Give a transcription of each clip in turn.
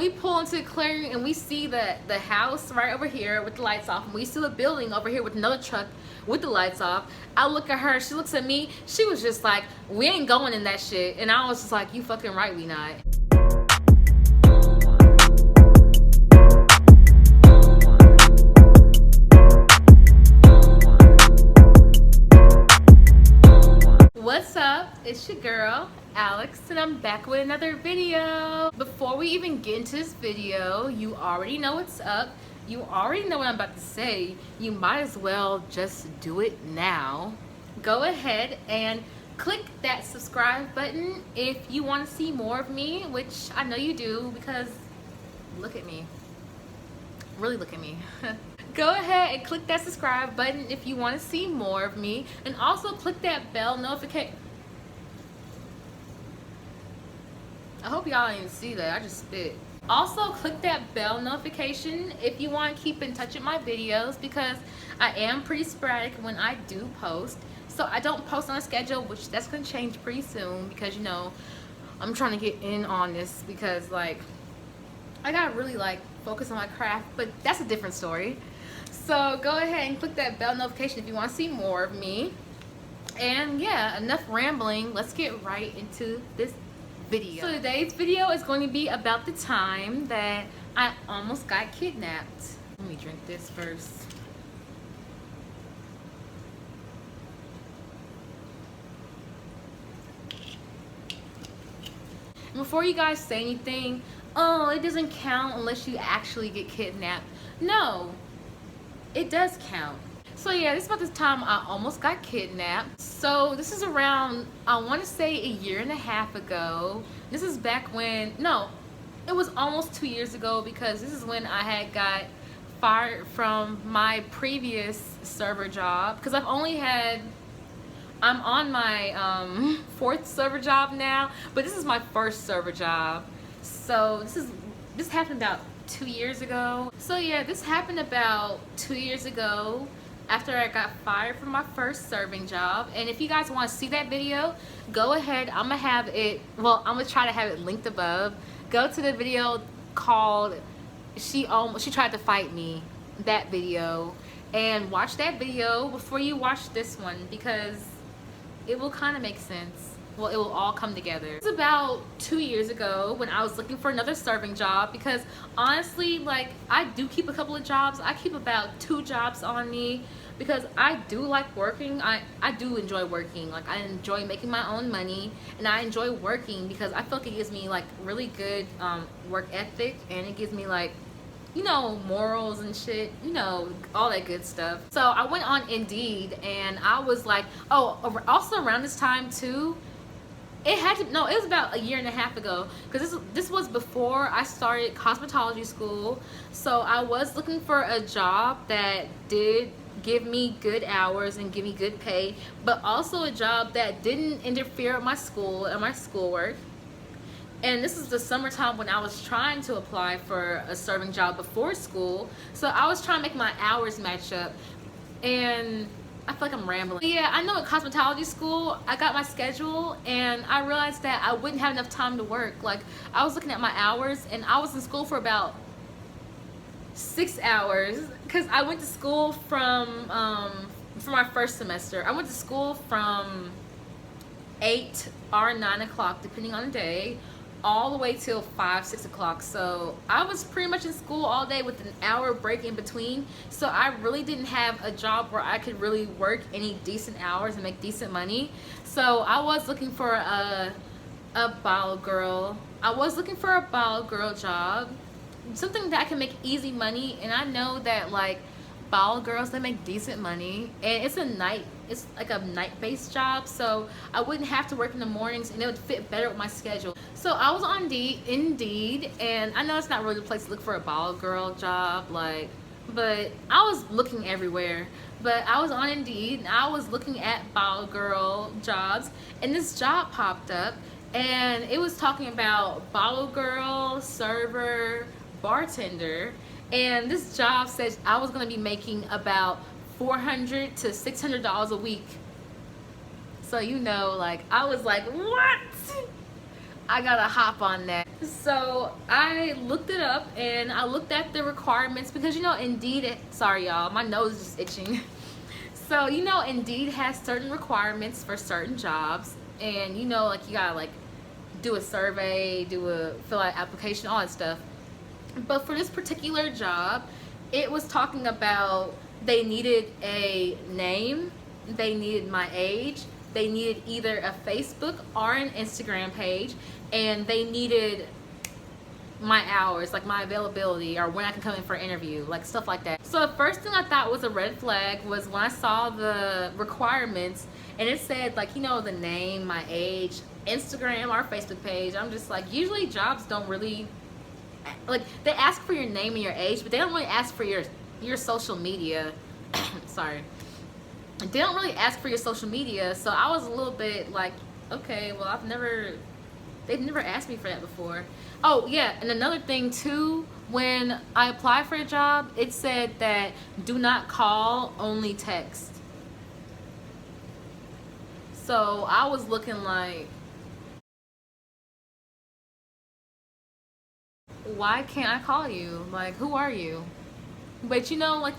we pull into the clearing and we see the house right over here with the lights off, and we see the building over here with another truck with the lights off. I look at her, she looks at me, she was just like, we ain't going in that shit. And I was just like, you fucking right, we not. What's up? It's your girl Alex, and I'm back with another video. Before we even get into this video, you already know what's up. You already know what I'm about to say. You might as well just do it now. Go ahead and click that subscribe button if you want to see more of me, which I know you do, because look at me. Really look at me. Go ahead and click that subscribe button if you want to see more of me, and also click that bell notification. I hope y'all didn't see that, I just spit. Also click that bell notification if you want to keep in touch with my videos, because I am pretty sporadic when I do post. So I don't post on a schedule, which that's gonna change pretty soon, because you know I'm trying to get in on this, because like I gotta really like focus on my craft, but that's a different story. So go ahead and click that bell notification if you want to see more of me. And yeah, enough rambling, let's get right into this video. So today's video is going to be about the time that I almost got kidnapped. Let me drink this first. And before you guys say anything, oh, it doesn't count unless you actually get kidnapped. No, it does count. So yeah, this is about the time I almost got kidnapped. So this is around, I want to say, a year and a half ago. This is back when, no, it was almost 2 years ago, because this is when I had got fired from my previous server job. Because I'm on my fourth server job now, but this is my first server job. So this happened about 2 years ago. So yeah, this happened about 2 years ago after I got fired from my first serving job. And if you guys want to see that video, go ahead. I'm gonna have it, well, I'm gonna try to have it linked above. Go to the video called She Tried to Fight Me, that video, and watch that video before you watch this one, because it will kind of make sense. Well, it will all come together. It was about 2 years ago when I was looking for another serving job, because honestly, like, I do keep a couple of jobs. I keep about 2 jobs on me, because I do like working. I do enjoy working. Like, I enjoy making my own money, and I enjoy working because I feel like it gives me like really good work ethic, and it gives me like, you know, morals and shit, you know, all that good stuff. So I went on Indeed, and I was like, oh, also around this time too, it was about a year and a half ago, because this was before I started cosmetology school. So I was looking for a job that did give me good hours and give me good pay, but also a job that didn't interfere with my school and my schoolwork. And this is the summertime when I was trying to apply for a serving job before school. So I was trying to make my hours match up, and I feel like I'm rambling. But yeah, I know at cosmetology school, I got my schedule, and I realized that I wouldn't have enough time to work. Like, I was looking at my hours, and I was in school for about 6 hours, because I went to school from, for my first semester, I went to school from 8 or 9 o'clock, depending on the day, all the way till 5, 6 o'clock. So I was pretty much in school all day with an hour break in between. So I really didn't have a job where I could really work any decent hours and make decent money. So I was looking for a bottle girl. I was looking for a bottle girl job, something that I can make easy money. And I know that like bottle girls, they make decent money, and it's like a night-based job, so I wouldn't have to work in the mornings, and it would fit better with my schedule. So I was on Indeed, and I know it's not really the place to look for a bottle girl job, like, but I was looking everywhere. But I was on Indeed, and I was looking at bottle girl jobs, and this job popped up, and it was talking about bottle girl, server, bartender. And this job says I was going to be making about $400 to $600 a week. So, you know, like, I was like, what? I gotta hop on that. So I looked it up and I looked at the requirements because, you know, Indeed, sorry y'all, my nose is just itching. So, you know, Indeed has certain requirements for certain jobs, and you know, like, you gotta like do a survey, fill out application, all that stuff. But for this particular job, it was talking about they needed a name, they needed my age, they needed either a Facebook or an Instagram page, and they needed my hours, like my availability, or when I can come in for an interview, like stuff like that. So the first thing I thought was a red flag was when I saw the requirements and it said, like, you know, the name, my age, Instagram or Facebook page. I'm just like, usually jobs don't really, like, they ask for your name and your age, but they don't really ask for your social media. Sorry. They don't really ask for your social media, so I was a little bit like, okay, well, they've never asked me for that before. Oh yeah, and another thing too, when I applied for a job, it said that do not call, only text. So I was looking like, why can't I call you? Like, who are you? But you know, like,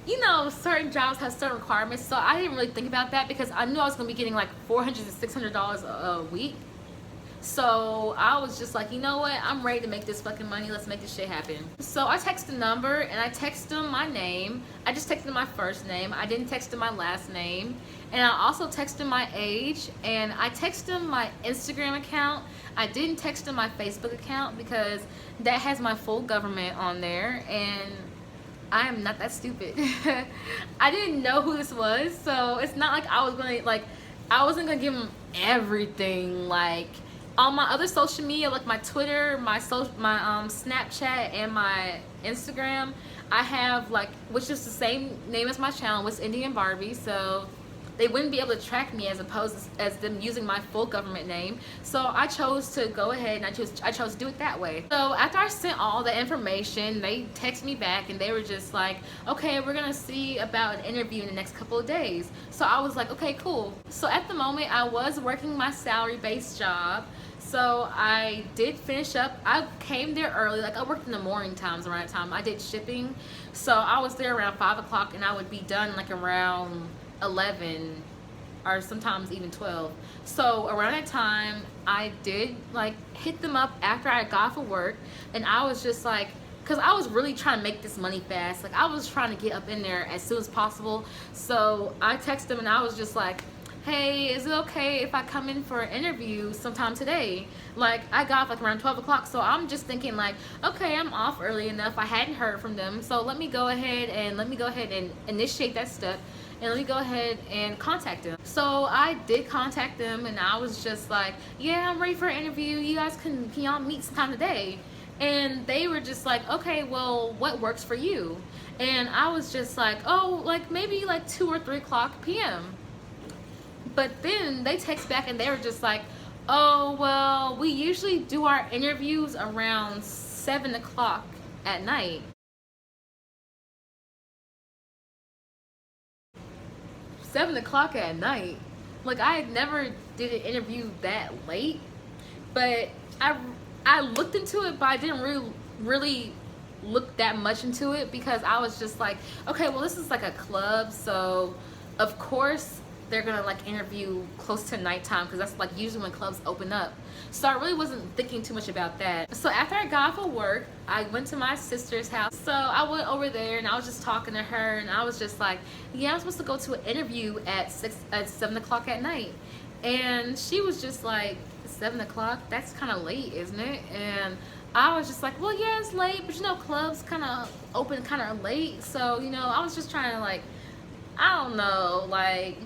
you know, certain jobs have certain requirements, so I didn't really think about that because I knew I was gonna be getting like $400 to $600 a week. So I was just like, you know what, I'm ready to make this fucking money, let's make this shit happen. So I texted the number and I texted him my name. I just texted him my first name, I didn't text him my last name, and I also texted him my age, and I texted him my Instagram account. I didn't text him my Facebook account because that has my full government on there, and I am not that stupid. I didn't know who this was, so it's not like I wasn't gonna give him everything. Like, on my other social media, like my Twitter, my Snapchat, and my Instagram, I have, like, which is the same name as my channel, WestIndianBarbieee, so they wouldn't be able to track me as opposed as them using my full government name. So I chose to go ahead and I chose to do it that way. So after I sent all the information, they texted me back and they were just like, okay, we're gonna see about an interview in the next couple of days. So I was like, okay, cool. So at the moment I was working my salary-based job. So I did finish up. I came there early, like I worked in the morning times around that time. I did shipping. So I was there around 5 o'clock and I would be done like around 11 or sometimes even 12. So around that time I did like hit them up after I got off of work, and I was just like, because I was really trying to make this money fast, like I was trying to get up in there as soon as possible. So I texted them and I was just like, hey, is it okay if I come in for an interview sometime today? Like, I got off like around 12 o'clock, so I'm just thinking like, okay, I'm off early enough. I hadn't heard from them, so let me go ahead and initiate that step, and let me go ahead and contact them. So I did contact them, and I was just like, yeah, I'm ready for an interview. You guys can y'all meet sometime today? And they were just like, okay, well, what works for you? And I was just like, oh, like maybe like 2 or 3 o'clock p.m. But then they text back and they were just like, oh, well, we usually do our interviews around 7 o'clock at night. 7 o'clock at night? Like, I had never did an interview that late, but I looked into it, but I didn't really look that much into it because I was just like, okay, well, this is like a club, so of course they're gonna like interview close to nighttime because that's like usually when clubs open up. So I really wasn't thinking too much about that. So after I got off of work, I went to my sister's house. So I went over there and I was just talking to her, and I was just like, yeah, I'm supposed to go to an interview at 7 o'clock at night. And she was just like, 7 o'clock? That's kind of late, isn't it? And I was just like, well, yeah, it's late, but you know, clubs kind of open kind of late. So, you know, I was just trying to like, I don't know, like,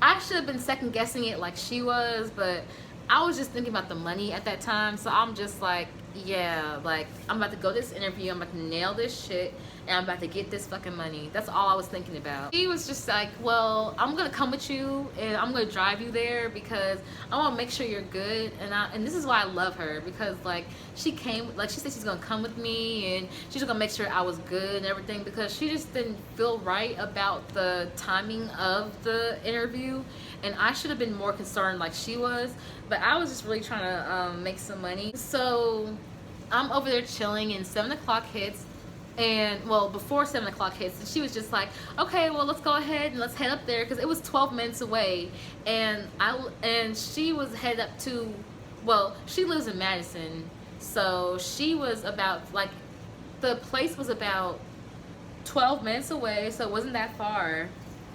I should have been second guessing it like she was, but I was just thinking about the money at that time. So I'm just like, yeah, like, I'm about to go to this interview, I'm about to nail this shit, and I'm about to get this fucking money. That's all I was thinking about. He was just like, well, I'm gonna come with you and I'm gonna drive you there because I want to make sure you're good. And this is why I love her, because like she said she's gonna come with me and she's gonna make sure I was good and everything, because she just didn't feel right about the timing of the interview, and I should have been more concerned like she was, but I was just really trying to make some money. So I'm over there chilling and 7 o'clock hits. And well, before 7 o'clock hits, and she was just like, okay, well, let's go ahead and let's head up there, because it was 12 minutes away, and she was headed up to, well, she lives in Madison, so she was about, like, the place was about 12 minutes away, so it wasn't that far.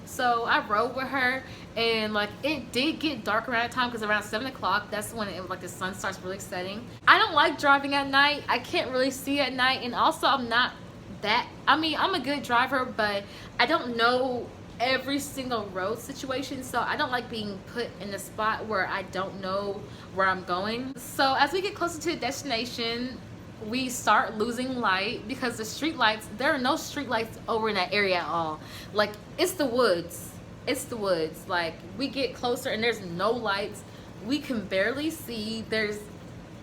So I rode with her, and like it did get dark around that time, because around 7 o'clock, that's when it was like the sun starts really setting. I don't like driving at night. I can't really see at night, and also I'm not that, I mean, I'm a good driver, but I don't know every single road situation, so I don't like being put in a spot where I don't know where I'm going. So as we get closer to the destination, we start losing light, because the street lights, there are no street lights over in that area at all. Like, it's the woods, like we get closer and there's no lights, we can barely see, there's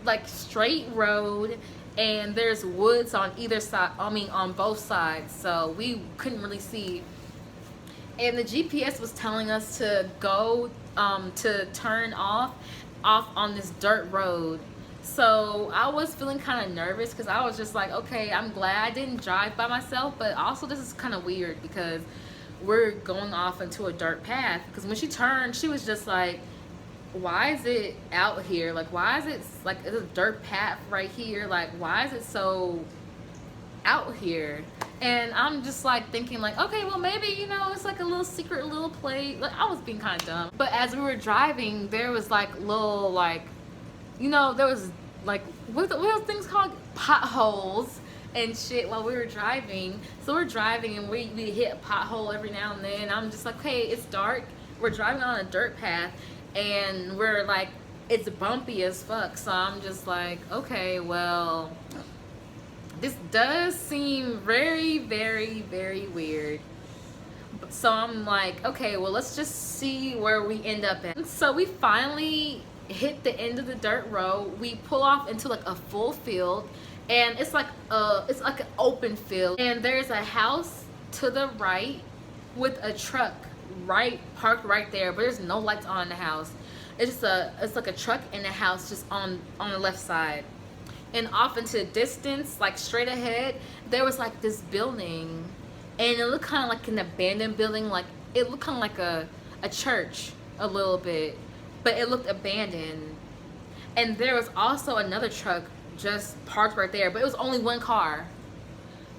like straight road and there's woods on either side, I mean on both sides, so we couldn't really see. And the GPS was telling us to go to turn off on this dirt road. So I was feeling kind of nervous, because I was just like, okay, I'm glad I didn't drive by myself, but also this is kind of weird because we're going off into a dirt path. Because when she turned, she was just like, why is it out here? Like, why is it like it's a dirt path right here? Like, why is it so out here? And I'm just like thinking like, okay, well maybe, you know, it's like a little secret little place. Like, I was being kind of dumb. But as we were driving, there was like little, like, you know, there was like, what are those things called? Potholes and shit while we were driving. So we're driving and we hit a pothole every now and then. I'm just like, okay, it's dark. We're driving on a dirt path and we're like, it's bumpy as fuck. So I'm just like, okay, well, this does seem very, very, very weird. So I'm like, okay, well, let's just see where we end up at. So we finally hit the end of the dirt road. We pull off into like a full field, and it's like an open field, and there's a house to the right with a truck parked right there, but there's no lights on the house. It's like a truck and a house just on the left side. And off into the distance, like straight ahead, there was like this building, and it looked kind of like an abandoned building. Like, it looked kind of like a church a little bit, but it looked abandoned. And there was also another truck just parked right there, but it was only one car.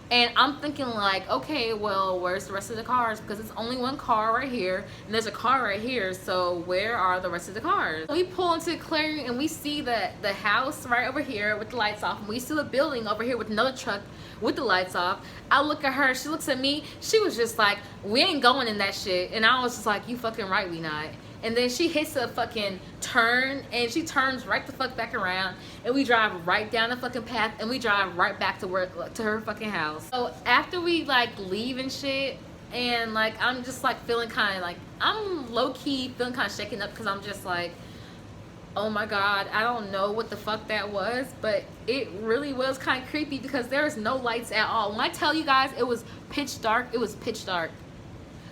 And I'm thinking like, okay, well, where's the rest of the cars? Because it's only one car right here, and there's a car right here, so where are the rest of the cars? So we pull into the clearing, and we see the house right over here with the lights off, and we see the building over here with another truck with the lights off. I look at her, she looks at me, she was just like, we ain't going in that shit. And I was just like, you fucking right, we not. And then she hits a fucking turn, and she turns right the fuck back around, and we drive right down the fucking path, and we drive right back to her fucking house. So after we like leave and shit, and like I'm just like feeling kind of like, I'm low-key feeling kind of shaken up, because I'm just like, oh my god, I don't know what the fuck that was, but it really was kind of creepy, because there was no lights at all. When I tell you guys it was pitch dark, it was pitch dark.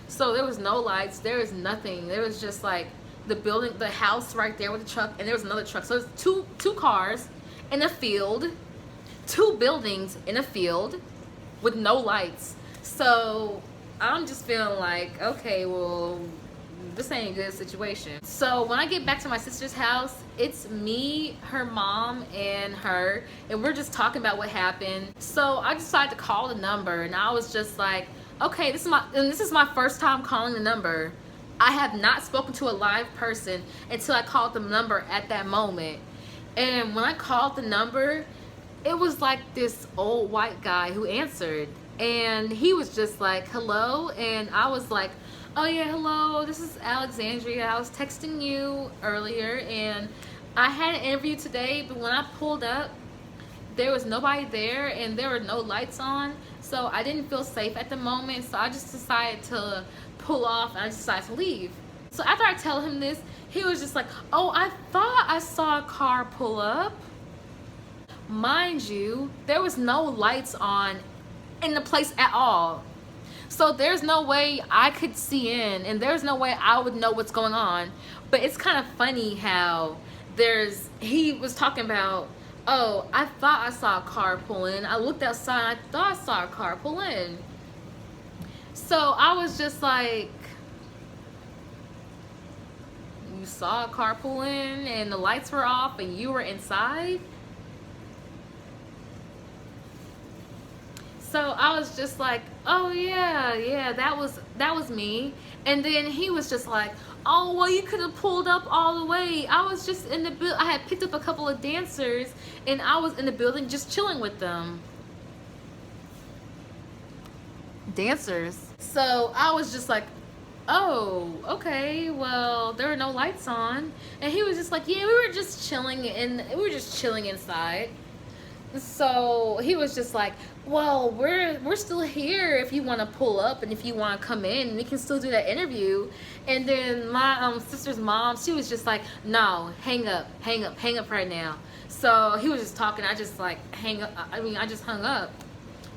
So there was no lights, there was nothing. There was just like the building, the house right there with the truck, and there was another truck. So there's two cars in a field, two buildings in a field with no lights. So I'm just feeling like, okay, well, this ain't a good situation. So when I get back to my sister's house, it's me, her mom, and her, and we're just talking about what happened. So I decided to call the number, and I was just like, okay, this is my first time calling the number. I have not spoken to a live person until I called the number at that moment. And when I called the number, it was like this old white guy who answered, and he was just like, hello. And I was like, oh yeah, hello, this is Alexandria. I was texting you earlier, and I had an interview today, but when I pulled up, there was nobody there and there were no lights on, so I didn't feel safe at the moment. So I just decided to pull off and I just decided to leave. So after I tell him this, he was just like, oh, I thought I saw a car pull up. Mind you, there was no lights on in the place at all. So there's no way I could see in, and there's no way I would know what's going on. But it's kind of funny how he was talking about, oh, I thought I saw a car pull in. I looked outside and I thought I saw a car pull in. So I was just like, you saw a car pull in and the lights were off and you were inside? So I was just like, oh yeah, that was me. And then he was just like, oh, well, you could have pulled up all the way. I was just in the I had picked up a couple of dancers and I was in the building just chilling with them. Dancers. So I was just like, oh, okay, well, there were no lights on. And he was just like, yeah, we were just chilling inside. So he was just like, well, we're still here if you want to pull up and if you want to come in, we can still do that interview. And then my sister's mom, she was just like, no, hang up right now. So he was just talking, I just like I just hung up.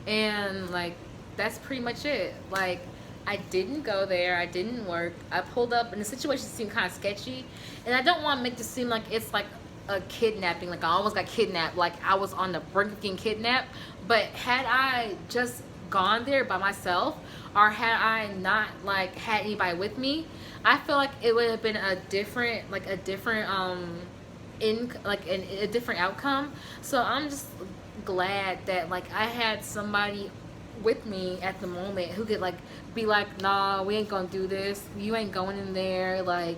And like, that's pretty much it. Like, I didn't go there, I didn't work, I pulled up and the situation seemed kind of sketchy. And I don't want to make this seem like it's like a kidnapping, like I almost got kidnapped, like I was on the brink of getting kidnapped. But had I just gone there by myself, or had I not like had anybody with me, I feel like it would have been a different outcome. So I'm just glad that like I had somebody with me at the moment who could like be like, nah, we ain't gonna do this, you ain't going in there. Like,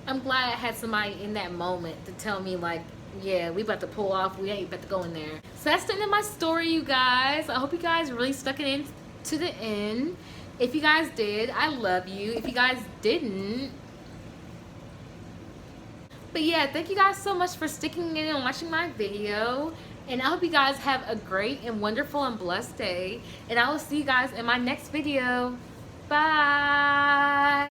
I'm glad I had somebody in that moment to tell me like, yeah, we about to pull off, we ain't about to go in there. So that's the end of my story, you guys. I hope you guys really stuck it in to the end. If you guys did, I love you. If you guys didn't, but yeah, thank you guys so much for sticking in and watching my video. And I hope you guys have a great and wonderful and blessed day. And I will see you guys in my next video. Bye.